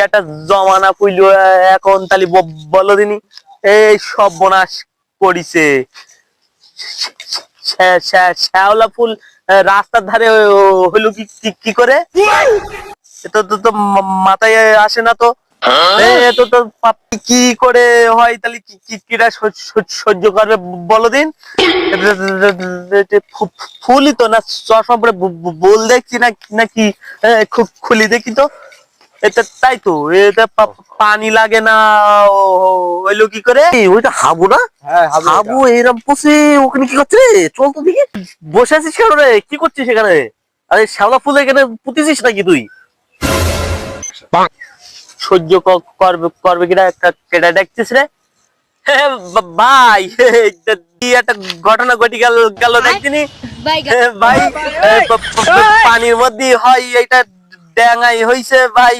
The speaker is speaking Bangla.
একটা জমানা পুইল এখন তালি বলো দিনি এই সব বনাশ করিছে। শ্যাওলা ফুল রাস্তার ধারে হইলো কি কি করে? তো তো তো মাথায় আসে না তো। তো তো কি করে হয় তাহলে কিরা সহ্য করবে বলো দিন? ফুলই তো না চশমা পরে বল দেখছি না নাকি খুলি দেখি তো। এটা তাই তো, এটা পানি লাগে না হইলো কি করে? ওইটা হাবু না? হাবু এরম পচে ওখানে কি করছে রে? চল তো দেখি। বসে আছিস কেন রে? কি করছিস সেখানে? আরে শ্যাওলা ফুল এখানে পুঁতেছিস নাকি তুই? সহ্য করবে করবে কিনা একটা কেটে দেখছিস রে? ভাই একটা ঘটনা ঘটি গেল গেল দেখছিনি ভাই। পানির মধ্যে হয় এটা ড্যাঙাই হইছে ভাই।